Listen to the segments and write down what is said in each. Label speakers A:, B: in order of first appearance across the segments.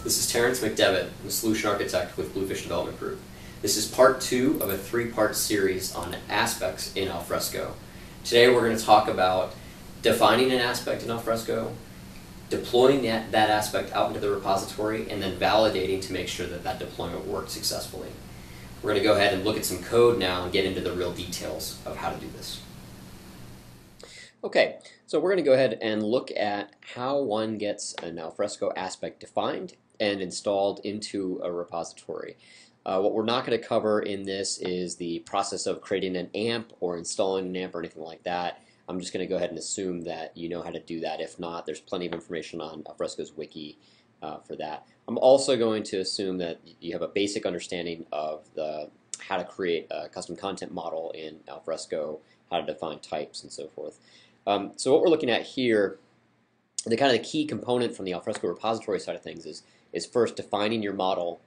A: This is Terrence McDevitt, I'm a Solution Architect with Bluefish Development Group. This is part 2 of a 3-part series on aspects in Alfresco. Today we're going to talk about defining an aspect in Alfresco, deploying that aspect out into the repository, and then validating to make sure that that deployment worked successfully. We're going to go ahead and look at some code now and get into the real details of how to do this. Okay, so we're going to go ahead and look at how one gets an Alfresco aspect defined and installed into a repository. What we're not going to cover in this is the process of creating an AMP or installing an AMP or anything like that. I'm just going to go ahead and assume that you know how to do that. If not, there's plenty of information on Alfresco's wiki for that. I'm also going to assume that you have a basic understanding of how to create a custom content model in Alfresco, how to define types, and so forth. So what we're looking at here, the kind of the key component from the Alfresco repository side of things is first defining your model,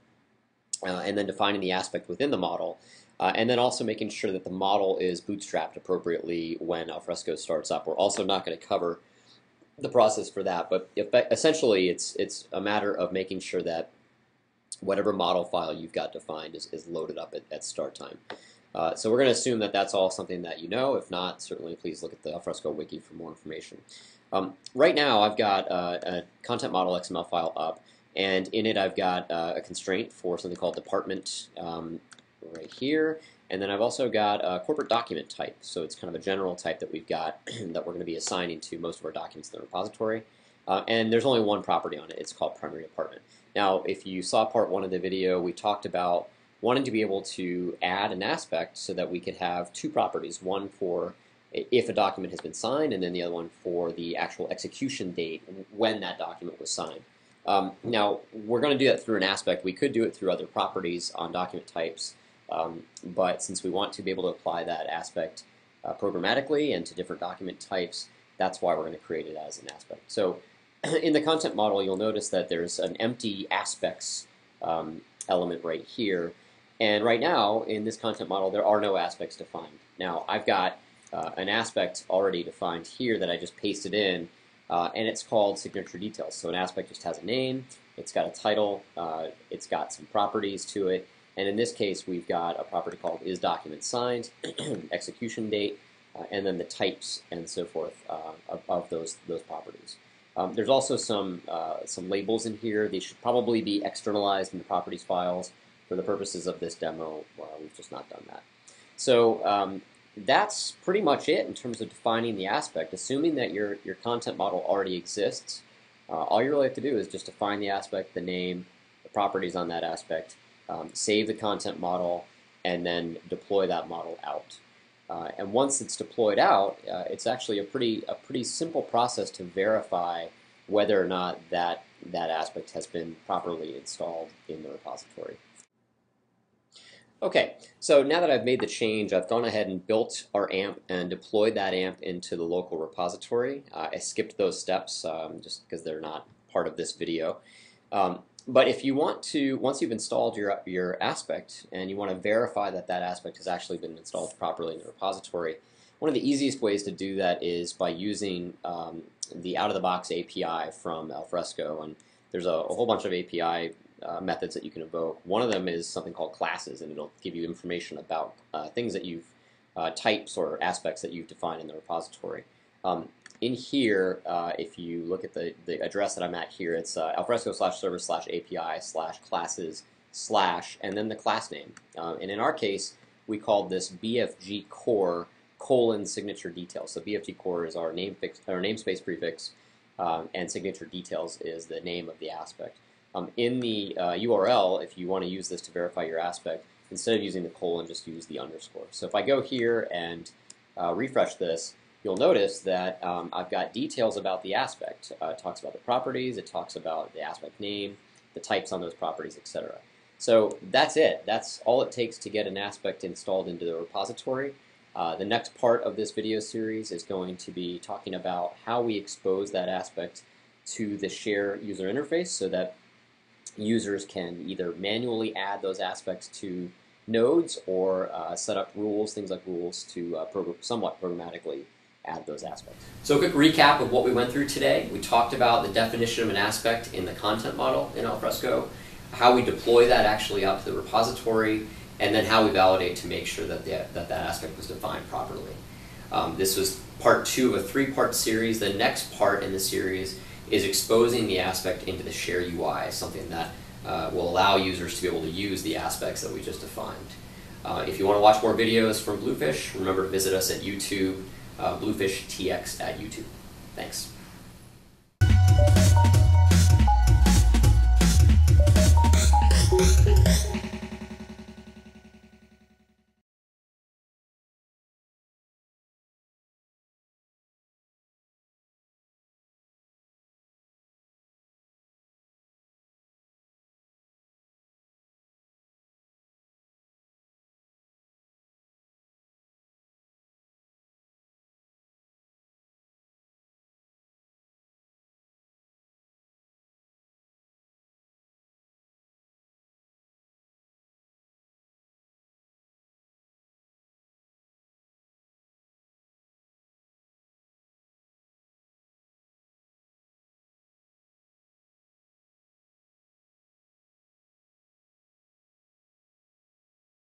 A: and then defining the aspect within the model, and then also making sure that the model is bootstrapped appropriately when Alfresco starts up. We're also not going to cover the process for that, but essentially it's a matter of making sure that whatever model file you've got defined is loaded up at start time. So we're going to assume that that's all something that you know. If not, certainly please look at the Alfresco wiki for more information. Right now I've got a content model XML file up, and in it I've got a constraint for something called department right here, and then I've also got a corporate document type. So it's kind of a general type that we've got that we're going to be assigning to most of our documents in the repository. And there's only one property on it. It's called primary department. Now, if you saw part 1 of the video, we talked about wanting to be able to add an aspect so that we could have 2 properties, one for if a document has been signed, and then the other one for the actual execution date when that document was signed. Now, we're going to do that through an aspect. We could do it through other properties on document types, but since we want to be able to apply that aspect programmatically and to different document types, that's why we're going to create it as an aspect. So in the content model, you'll notice that there's an empty aspects element right here. And right now, in this content model, there are no aspects defined. Now, I've got an aspect already defined here that I just pasted in, and it's called signature details. So an aspect just has a name, it's got a title, it's got some properties to it, and in this case, we've got a property called is document signed, execution date, and then the types and so forth of those properties. There's also some labels in here. They should probably be externalized in the properties files. For the purposes of this demo, we've just not done that. So that's pretty much it in terms of defining the aspect. Assuming that your content model already exists, all you really have to do is just define the aspect, the name, the properties on that aspect, save the content model, and then deploy that model out. And once it's deployed out, it's actually a pretty simple process to verify whether or not that aspect has been properly installed in the repository. Okay, so now that I've made the change, I've gone ahead and built our AMP and deployed that AMP into the local repository. I skipped those steps just because they're not part of this video. But if you want to, once you've installed your aspect and you want to verify that that aspect has actually been installed properly in the repository, one of the easiest ways to do that is by using the out-of-the-box API from Alfresco. And there's a whole bunch of API methods that you can invoke. One of them is something called classes, and it'll give you information about things that you've, types or aspects that you've defined in the repository. In here, if you look at the address that I'm at here, it's alfresco/server/API/classes/ and then the class name. And in our case, we called this BFG core :signature details. So BFG core is our namespace prefix, and signature details is the name of the aspect. In the URL, if you want to use this to verify your aspect, instead of using the colon, just use the underscore. So if I go here and refresh this, you'll notice that I've got details about the aspect. It talks about the properties, it talks about the aspect name, the types on those properties, etc. So that's it. That's all it takes to get an aspect installed into the repository. The next part of this video series is going to be talking about how we expose that aspect to the share user interface so that users can either manually add those aspects to nodes or set up rules, things like rules, to somewhat programmatically add those aspects. So a quick recap of what we went through today. We talked about the definition of an aspect in the content model in Alfresco, how we deploy that actually out to the repository, and then how we validate to make sure that that aspect was defined properly. This was part 2 of a 3-part series. The next part in the series is exposing the aspect into the Share UI, something that will allow users to be able to use the aspects that we just defined. If you want to watch more videos from Bluefish, remember to visit us at YouTube, Bluefish TX at YouTube. Thanks.